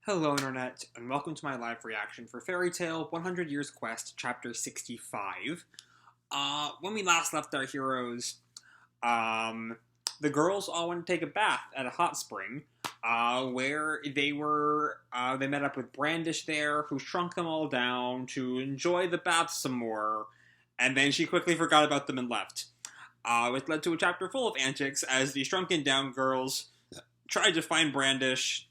Hello Internet, and welcome to my live reaction for Fairy Tale 100 Years Quest, Chapter 65. When we last left our heroes, the girls all went to take a bath at a hot spring, where they met up with Brandish there, who shrunk them all down to enjoy the bath some more, and then she quickly forgot about them and left. Which led to a chapter full of antics as the shrunken down girls tried to find Brandish,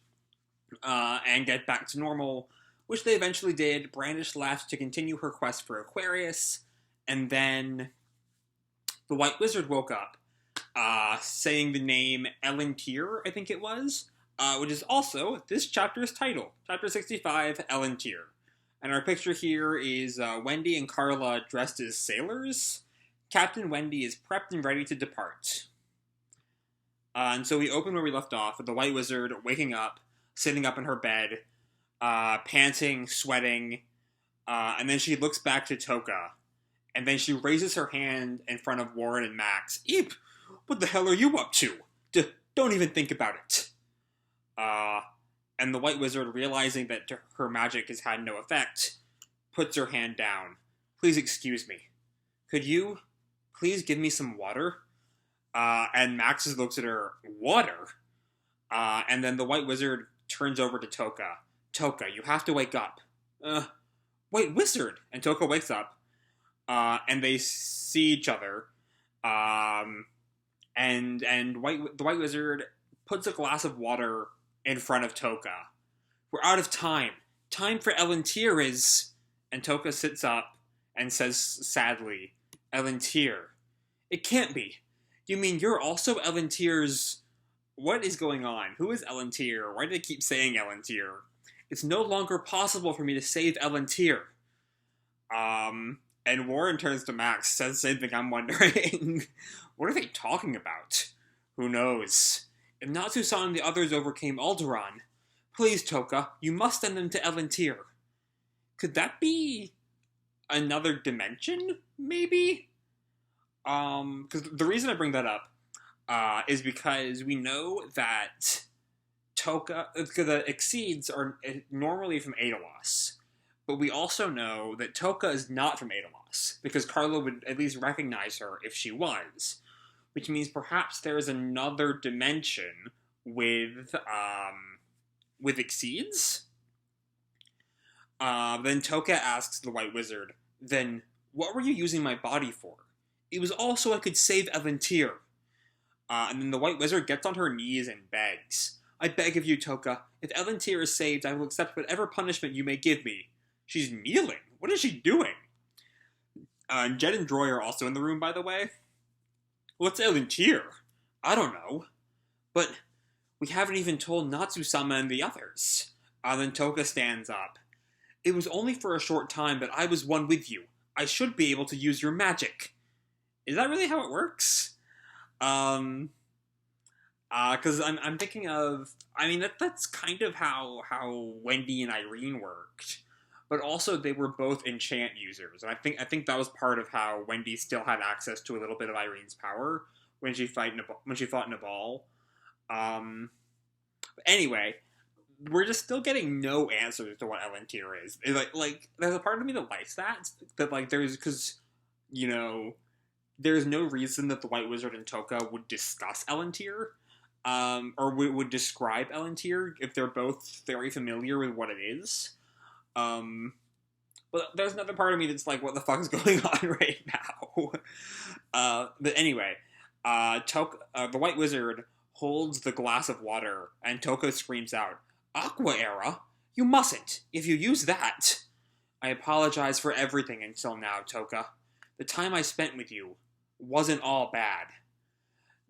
and get back to normal, which they eventually did. Brandish left to continue her quest for Aquarius, and then the White Wizard woke up, saying the name Elentir, I think it was, which is also this chapter's title, Chapter 65, Elentir. And our picture here is Wendy and Carla dressed as sailors. Captain Wendy is prepped and ready to depart. And so we open where we left off, with the White Wizard waking up, sitting up in her bed, panting, sweating, and then she looks back to Toka, and then she raises her hand in front of Warren and Max. Eep! What the hell are you up to? Don't even think about it. And the White Wizard, realizing that her magic has had no effect, puts her hand down. Please excuse me. Could you please give me some water? And Max looks at her, water? And then the White Wizard turns over to Toka. Toka, you have to wake up. White Wizard! And Toka wakes up, and they see each other, and the White Wizard puts a glass of water in front of Toka. We're out of time. Time for Elentir is... And Toka sits up and says sadly, Elentir. It can't be. You mean you're also Elentir's... What is going on? Who is Elentir? Why do they keep saying Elentir? It's no longer possible for me to save Elentir. And Warren turns to Max, says the same thing I'm wondering. What are they talking about? Who knows? If Natsu-san and the others overcame Alderaan, please, Toka, you must send them to Elentir. Could that be another dimension, maybe? Because the reason I bring that up is because we know that Toka, the Exceeds are normally from Edolas, but we also know that Toka is not from Edolas, because Carla would at least recognize her if she was, which means perhaps there is another dimension with Exceeds? Then Toka asks the White Wizard, then what were you using my body for? It was all so I could save Elentir. And then the White Wizard gets on her knees and begs. I beg of you, Toka, if Elentir is saved, I will accept whatever punishment you may give me. She's kneeling. What is she doing? Jed and Droy are also in the room, by the way. What's Elentir? I don't know. But we haven't even told Natsu-sama and the others. Then Toka stands up. It was only for a short time, but I was one with you. I should be able to use your magic. Is that really how it works? Because I'm thinking of, I mean, that's kind of how Wendy and Irene worked, but also they were both enchant users, and I think that was part of how Wendy still had access to a little bit of Irene's power when she fought Nabal. But anyway, we're just still getting no answers to what Elentir is. Like there's a part of me that likes that like because there's no reason that the White Wizard and Toka would discuss Elentir, or would describe Elentir if they're both very familiar with what it is. But there's another part of me that's like, what the fuck is going on right now? But anyway, the White Wizard holds the glass of water, and Toka screams out, Aqua Era? You mustn't! If you use that! I apologize for everything until now, Toka. The time I spent with you wasn't all bad.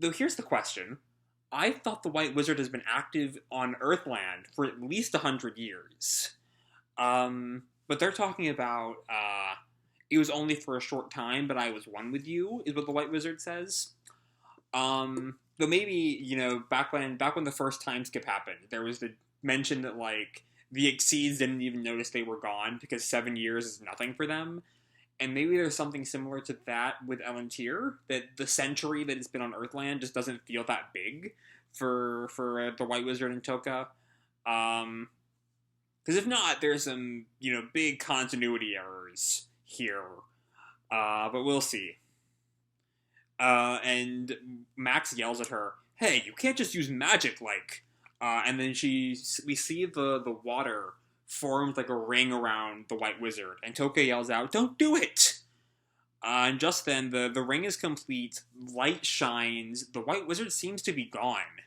Though here's the question. I thought the White Wizard has been active on Earthland for at least 100 years. But they're talking about, it was only for a short time, but I was one with you, is what the White Wizard says. Though maybe, back when the first time skip happened, there was the mention that, like, the Exceeds didn't even notice they were gone because 7 years is nothing for them. And maybe there's something similar to that with Elentir, that the century that it's been on Earthland just doesn't feel that big for the White Wizard and Toka. Because if not, there's some, big continuity errors here. But we'll see. And Max yells at her, "Hey, you can't just use magic, like..." And then we see the water formed like a ring around the White Wizard, and Toka yells out, "Don't do it!" And just then, the ring is complete, light shines, the White Wizard seems to be gone.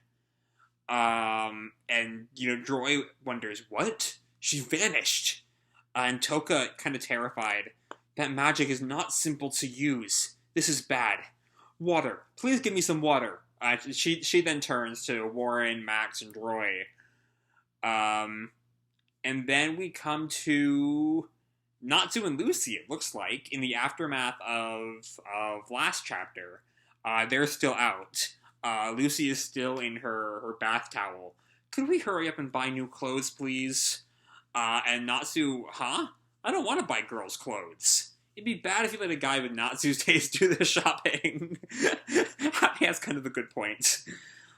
And, Joy wonders, what? She's vanished. And Toka, kind of terrified, that magic is not simple to use. This is bad. Water. Please give me some water. She then turns to Warren, Max, and Roy. And then we come to Natsu and Lucy, it looks like, in the aftermath of last chapter. They're still out. Lucy is still in her bath towel. Could we hurry up and buy new clothes, please? And Natsu, huh? I don't want to buy girls' clothes. It'd be bad if you let a guy with Natsu's taste do the shopping. That's kind of a good point.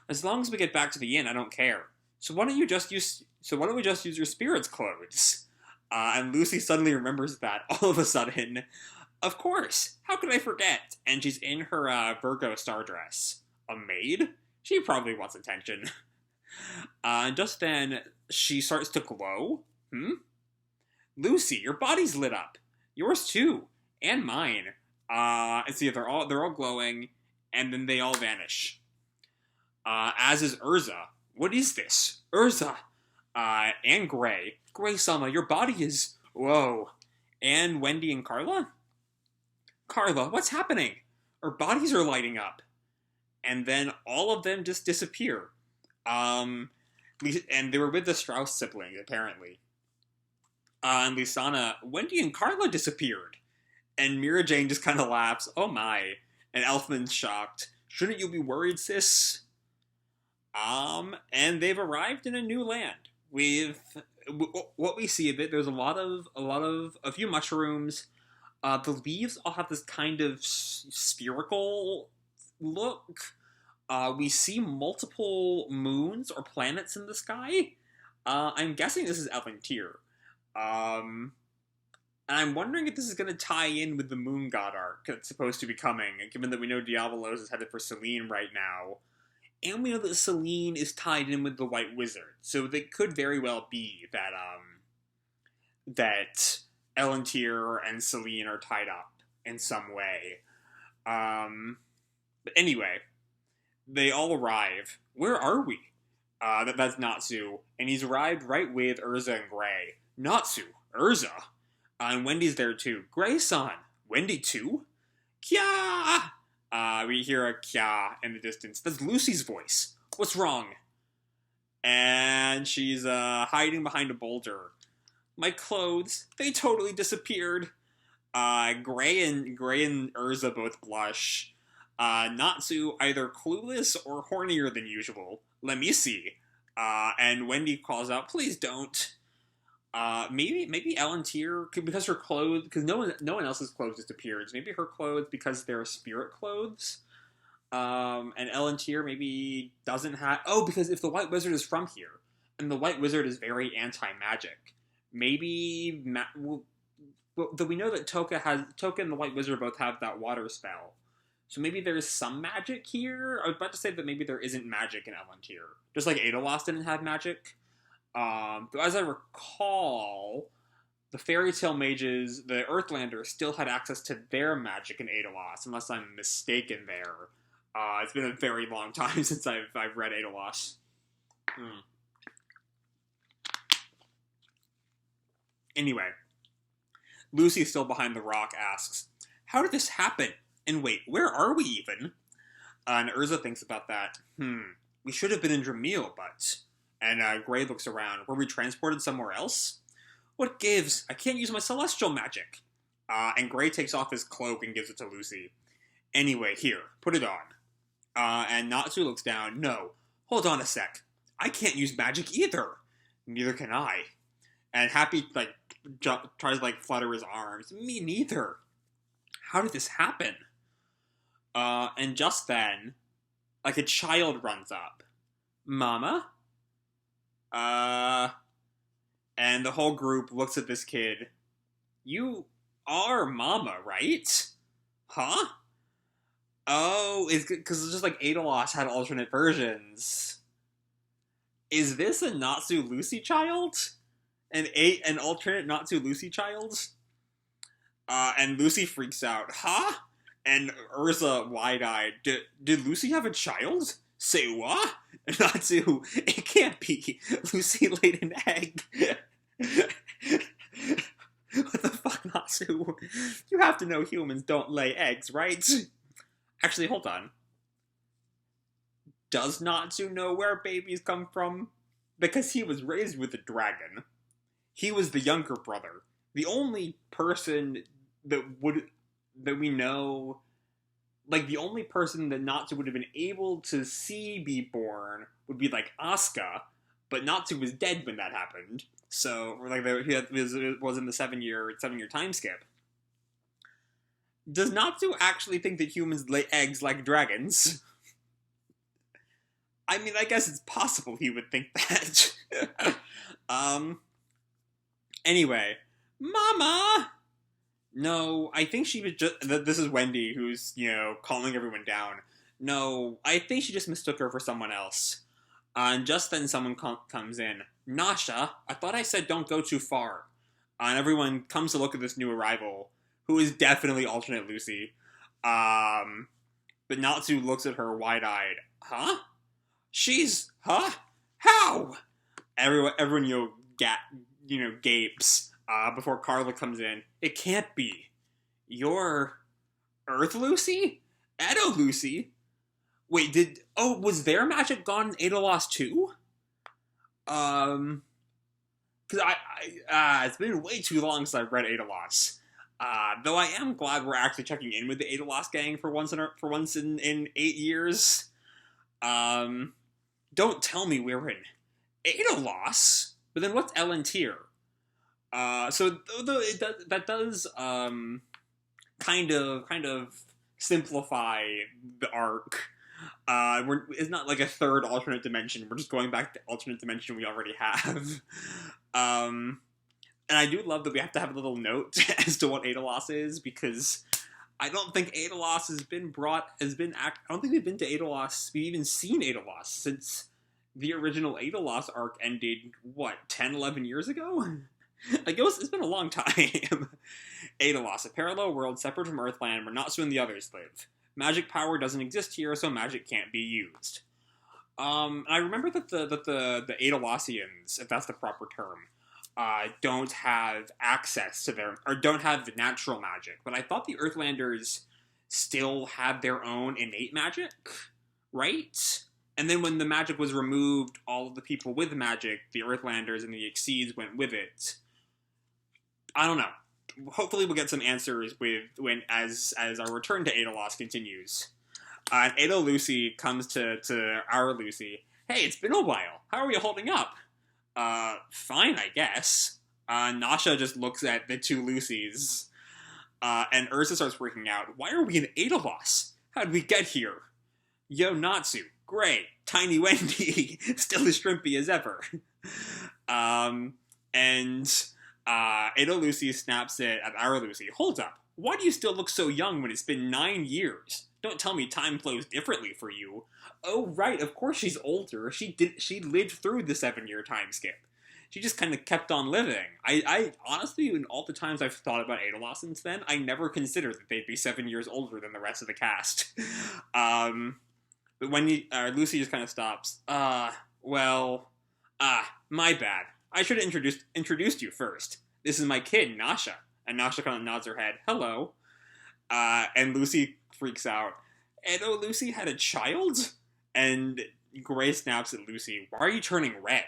As long as we get back to the inn, I don't care. So why don't we just use your spirit's clothes? And Lucy suddenly remembers that all of a sudden. Of course. How could I forget? And she's in her Virgo star dress. A maid? She probably wants attention. And just then, she starts to glow. Lucy, your body's lit up. Yours too. And mine. And see, they're all glowing, and then they all vanish. As is Urza. What is this? Urza! And Gray. Gray-sama, your body is... Whoa. And Wendy and Carla? Carla, what's happening? Our bodies are lighting up. And then all of them just disappear. And they were with the Strauss siblings, apparently. And Lisana, Wendy and Carla disappeared. And Mira Jane just kind of laughs, oh my. And Elfman's shocked. Shouldn't you be worried, sis? And they've arrived in a new land. With what we see of it, there's a few mushrooms. The leaves all have this kind of spherical look. We see multiple moons or planets in the sky. I'm guessing this is Elentir. And I'm wondering if this is going to tie in with the Moon God arc that's supposed to be coming, given that we know Diabolos is headed for Selene right now. And we know that Selene is tied in with the White Wizard, so they could very well be that Elentir and Selene are tied up in some way. But anyway, they all arrive. Where are we? That's Natsu, and he's arrived right with Urza and Gray. Natsu, Urza, and Wendy's there too. Gray-san, Wendy too? Kya! We hear a kya in the distance. That's Lucy's voice. What's wrong? And she's hiding behind a boulder. My clothes, they totally disappeared. Gray and Urza both blush. Natsu either clueless or hornier than usual. Let me see. And Wendy calls out, please don't. Maybe Elentir, because her clothes, because no one else's clothes disappeared. So maybe her clothes, because they're spirit clothes. And Elentir maybe doesn't have... Oh, because if the White Wizard is from here, and the White Wizard is very anti-magic, maybe... Though we know that Toka and the White Wizard both have that water spell. So maybe there's some magic here? I was about to say that maybe there isn't magic in Elentir. Just like Edolas didn't have magic. But as I recall, the fairy tale mages, the Earthlanders, still had access to their magic in Edolas, unless I'm mistaken there. It's been a very long time since I've read Edolas. Anyway, Lucy, still behind the rock, asks, how did this happen? And wait, where are we even? And Urza thinks about that. We should have been in Dramil, but... And Gray looks around. Were we transported somewhere else? What gives? I can't use my celestial magic. And Gray takes off his cloak and gives it to Lucy. Anyway, here, put it on. And Natsu looks down. No, hold on a sec. I can't use magic either. Neither can I. And Happy, tries to, flutter his arms. Me neither. How did this happen? And just then, a child runs up. Mama? And And the whole group looks at this kid. You are Mama, right? Huh? Oh, it's because it's just like Edolas had alternate versions. Is this a Natsu Lucy child? An alternate Natsu Lucy child? And Lucy freaks out. Huh? And Ursa wide-eyed. Did Lucy have a child? Say what? Natsu, it can't be. Lucy laid an egg. What the fuck, Natsu? You have to know humans don't lay eggs, right? Actually, hold on. Does Natsu know where babies come from? Because he was raised with a dragon. He was the younger brother. The only person that we know, like the only person that Natsu would have been able to see be born would be like Asuka, but Natsu was dead when that happened. So, like, it was in the 7-year time skip. Does Natsu actually think that humans lay eggs like dragons? I mean, I guess it's possible he would think that. Anyway. Mama! No, I think she was just... This is Wendy, who's, calming everyone down. No, I think she just mistook her for someone else. And just then someone comes in. Nasha, I thought I said don't go too far. And everyone comes to look at this new arrival, who is definitely alternate Lucy. But Natsu looks at her wide-eyed. Huh? She's... Huh? How? Everyone gapes before Carla comes in. It can't be. You're Earth Lucy? Edo Lucy? Wait, was their magic gone in Edolas too? Because it's been way too long since I've read Edolas. Though I am glad we're actually checking in with the Edolas gang for once in 8 years. Don't tell me we're in Edolas. But then what's Elentir? So that does kind of simplify the arc. It's not like a third alternate dimension. We're just going back to the alternate dimension we already have. And I do love that we have to have a little note as to what Edolas is, because I don't think Edolas I don't think we've been to Edolas. We've even seen Edolas since the original Edolas arc ended, 10, 11 years ago? Like, it's been a long time. Edolas, a parallel world separate from Earthland where Natsu and the others live. Magic power doesn't exist here, so magic can't be used. I remember that the Edolasians, if that's the proper term, don't have access to don't have natural magic. But I thought the Earthlanders still had their own innate magic, right? And then when the magic was removed, all of the people with magic, the Earthlanders and the Exceeds, went with it. I don't know. Hopefully we'll get some answers as our return to Edolas continues. And Edo Lucy comes to our Lucy. Hey, it's been a while. How are you holding up? Fine, I guess. Nasha just looks at the two Lucys. And Ursa starts freaking out. Why are we in Edolas? How'd we get here? Yo, Natsu. Great. Tiny Wendy. Still as shrimpy as ever. Edo Lucy snaps it at our Lucy. Hold up. Why do you still look so young when it's been 9 years? Don't tell me time flows differently for you. Oh, right. Of course she's older. She lived through the 7-year time skip. She just kind of kept on living. I honestly, in all the times I've thought about Edolas since then, I never considered that they'd be 7 years older than the rest of the cast. But when Lucy just kind of stops. My bad. I should have introduced you first. This is my kid, Nasha. And Nasha kind of nods her head. Hello. And Lucy freaks out. Edo Lucy had a child? And Gray snaps at Lucy. Why are you turning red?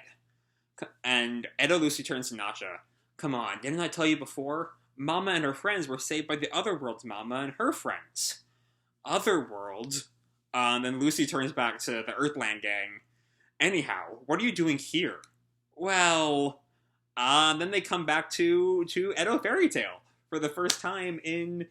And Edo Lucy turns to Nasha. Come on, didn't I tell you before? Mama and her friends were saved by the Otherworld's Mama and her friends. Otherworld? Then Lucy turns back to the Earthland gang. Anyhow, what are you doing here? Well, then they come back to Edo Fairy Tale for the first time in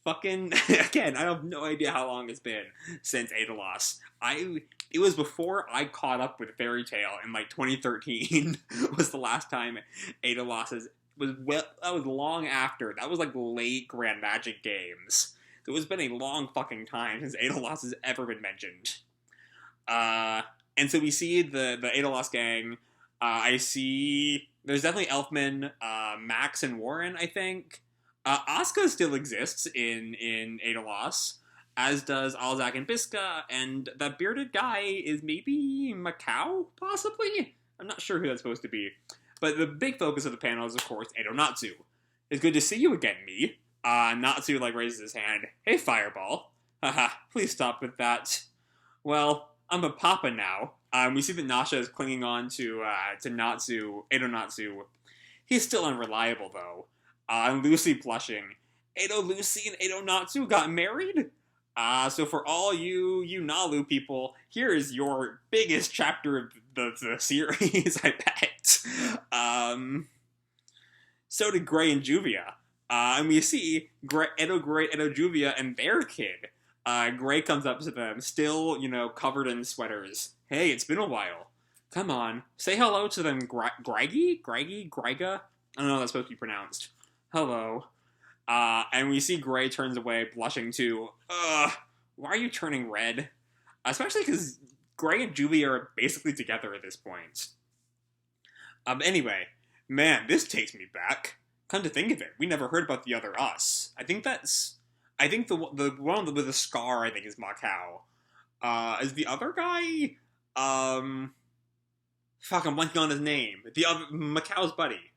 fucking... Again, I have no idea how long it's been since Edolas. I it was before I caught up with Fairy Tail in like 2013 was the last time Edolas that was long after. That was like late Grand Magic games. So it's been a long fucking time since Edolas has ever been mentioned. And so we see the Edolas gang. I see there's definitely Elfman, Max, and Warren, I think. Asuka still exists in Edolas, as does Alzak and Biska, and that bearded guy is maybe Macau, possibly? I'm not sure who that's supposed to be. But the big focus of the panel is, of course, Edo Natsu. It's good to see you again, me. Natsu, raises his hand. Hey, Fireball. Haha, please stop with that. Well, I'm a papa now. We see that Nasha is clinging on to Natsu, Edo Natsu. He's still unreliable, though. And Lucy blushing. Edo Lucy and Edo Natsu got married? So for all you Nalu people, here is your biggest chapter of the series, I bet. So did Gray and Juvia. And we see Edo Gray, Edo Juvia, and their kid. Gray comes up to them, still, covered in sweaters. Hey, it's been a while. Come on, say hello to them, Greggy? Grega? I don't know how that's supposed to be pronounced. Hello. And we see Gray turns away, blushing too. Why are you turning red? Especially because Gray and Juvia are basically together at this point. Anyway, man, this takes me back. Come to think of it, we never heard about the other us. I think the one with the scar, I think, is Macau. Is the other guy, fuck, I'm blanking on his name. The other, Macau's buddy.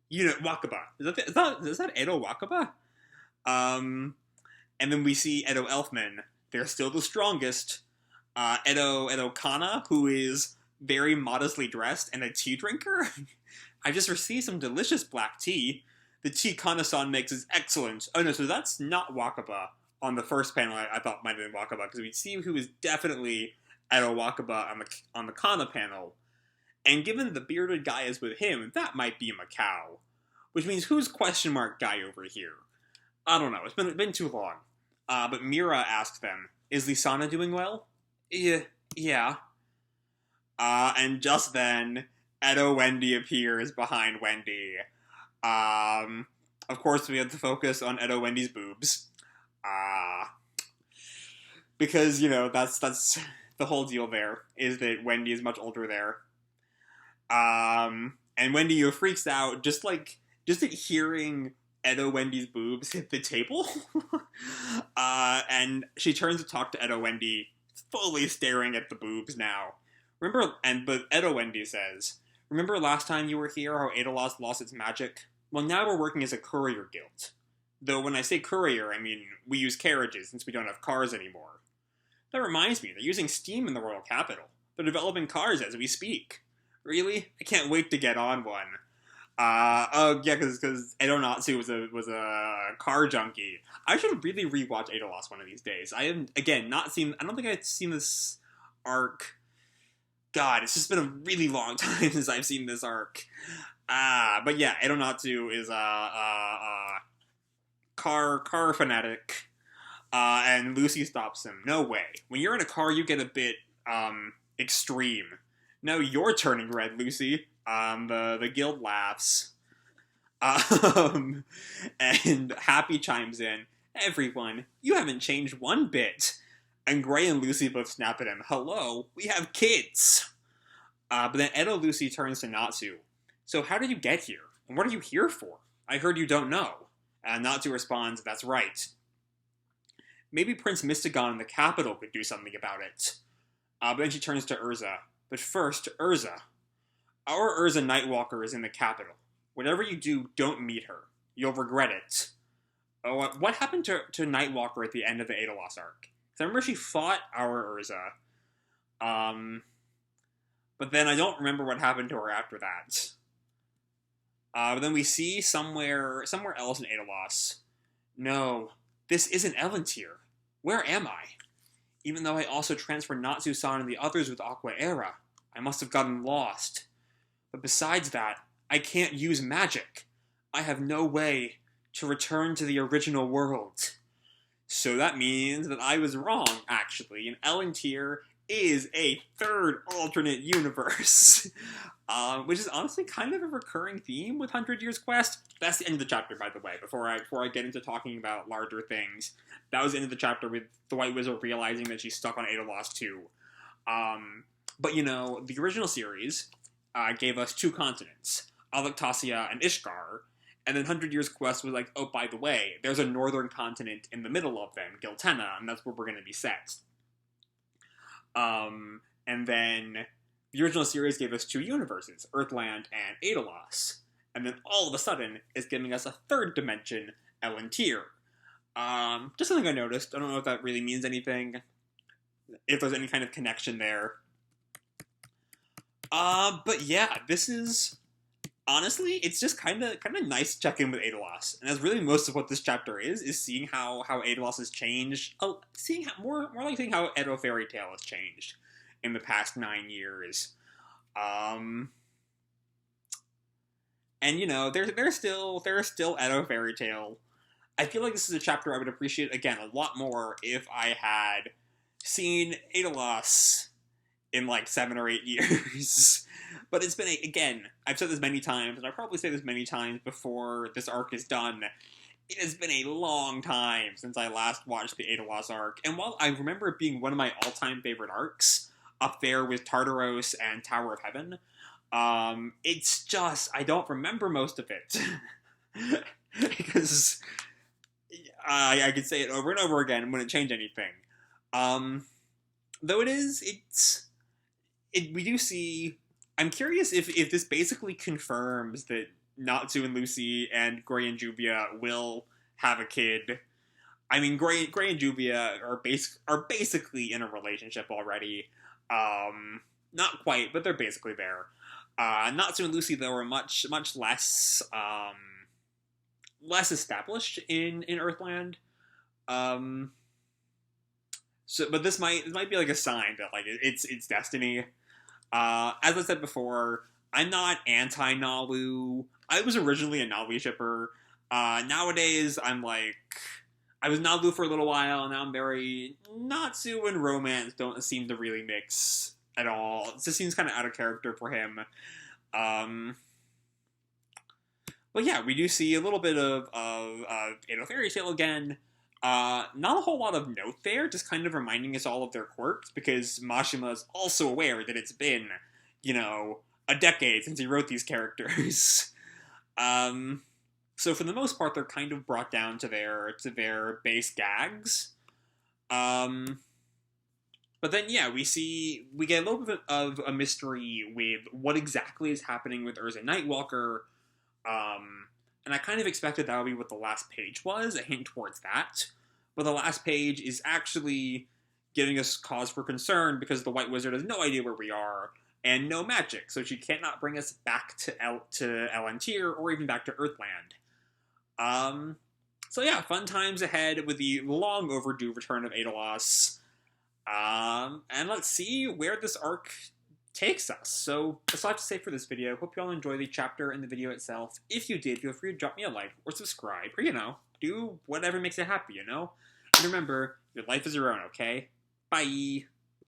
Wakaba. Is that Edo Wakaba? And then we see Edo Elfman. They're still the strongest. Edo Kana, who is very modestly dressed and a tea drinker. I just received some delicious black tea. The tea Kana-san makes is excellent. Oh no, so that's not Wakaba. On the first panel, I thought might have been Wakaba, because we see who is definitely Edo Wakaba on the Kana panel. And given the bearded guy is with him, that might be Macau. Which means who's question mark guy over here? I don't know, it's been too long. But Mira asked them, is Lisana doing well? Yeah. And just then, Edo Wendy appears behind Wendy. Of course, we have to focus on Edo Wendy's boobs. Because, that's the whole deal there, is that Wendy is much older there. And Wendy freaks out, just at hearing Edo Wendy's boobs hit the table. And she turns to talk to Edo Wendy, fully staring at the boobs now. But Edo Wendy says, remember last time you were here how Edolas lost its magic? Well, now we're working as a courier guild. Though when I say courier, I mean we use carriages since we don't have cars anymore. That reminds me, they're using steam in the royal capital. They're developing cars as we speak. Really? I can't wait to get on one. Because Edo Natsu was a car junkie. I should really rewatch Edolas one of these days. I have, again, I don't think I've seen this arc. God, it's just been a really long time since I've seen this arc. But yeah, Edo Natsu is a car fanatic. And Lucy stops him. No way. When you're in a car, you get a bit, extreme. Now you're turning red, Lucy. The guild laughs. And Happy chimes in. Everyone, you haven't changed one bit. And Gray and Lucy both snap at him. Hello, we have kids. But then Edo Lucy turns to Natsu. So how did you get here? And what are you here for? I heard you don't know. And Natsu responds, that's right. Maybe Prince Mystigon in the capital could do something about it. But then she turns to Urza. But first, Urza. Our Urza Nightwalker is in the capital. Whatever you do, don't meet her. You'll regret it. Oh, what happened to Nightwalker at the end of the Edolas arc? Because I remember she fought our Urza. But then I don't remember what happened to her after that. But then we see somewhere else in Edolas. No, this isn't Elentir. Where am I? Even though I also transferred Natsu-san and the others with Aqua Era, I must have gotten lost. But besides that, I can't use magic. I have no way to return to the original world. So that means that I was wrong, actually, and Elentir is a third alternate universe. Which is honestly kind of a recurring theme with 100 Years Quest. That's the end of the chapter, by the way, before I get into talking about larger things. That was the end of the chapter with the White Wizard realizing that she's stuck on Edolas 2. But, you know, the original series gave us two continents, Alektasia and Ishgar, and then 100 Years Quest was like, oh, by the way, there's a northern continent in the middle of them, Giltena, and that's where we're going to be set. And then the original series gave us two universes, Earthland and Edolas. And then all of a sudden, it's giving us a third dimension, Elentir. Just something I noticed. I don't know if that really means anything. If there's any kind of connection there. But yeah, this is... Honestly, it's just kind of nice to check in with Edolas. And that's really most of what this chapter is seeing how Edolas has changed. Seeing how, more like seeing how Edo Fairy Tale has changed in the past 9 years. And you know, there's still Edo Fairy Tale. I feel like this is a chapter I would appreciate again a lot more if I had seen Edolas in like 7 or 8 years. But it's been, again, I've said this many times, and I'll probably say this many times before this arc is done. It has been a long time since I last watched the Edolas arc, and while I remember it being one of my all-time favorite arcs, up there with Tartaros and Tower of Heaven, it's just, I don't remember most of it. Because I could say it over and over again and wouldn't change anything. Though we do see... I'm curious if this basically confirms that Natsu and Lucy and Gray and Juvia will have a kid. I mean, Gray and Juvia are basically in a relationship already. Not quite, but they're basically there. Natsu and Lucy, though, are much less established in Earthland. But this might be like a sign that like it's destiny. As I said before, I'm not anti-Nalu. I was originally a Nalu shipper. Nowadays, I'm like... I was Nalu for a little while, and now I'm very... Natsu and romance don't seem to really mix at all. It just seems kind of out of character for him. But yeah, we do see a little bit of Edo Fairy Tale again. Not a whole lot of note there, just kind of reminding us all of their quirks, because Mashima is also aware that it's been, you know, a decade since he wrote these characters. So for the most part, they're kind of brought down to their base gags. But then, yeah, we get a little bit of a mystery with what exactly is happening with Urza Nightwalker, and I kind of expected that would be what the last page was, a hint towards that. But the last page is actually giving us cause for concern because the White Wizard has no idea where we are and no magic, so she cannot bring us back to Elentir or even back to Earthland. So yeah, fun times ahead with the long overdue return of Edolas. And let's see where this arc takes us. So that's all I have to say for this video. Hope you all enjoy the chapter and the video itself. If you did, feel free to drop me a like or subscribe, or, you know, do whatever makes you happy, you know? And remember, your life is your own, okay? Bye!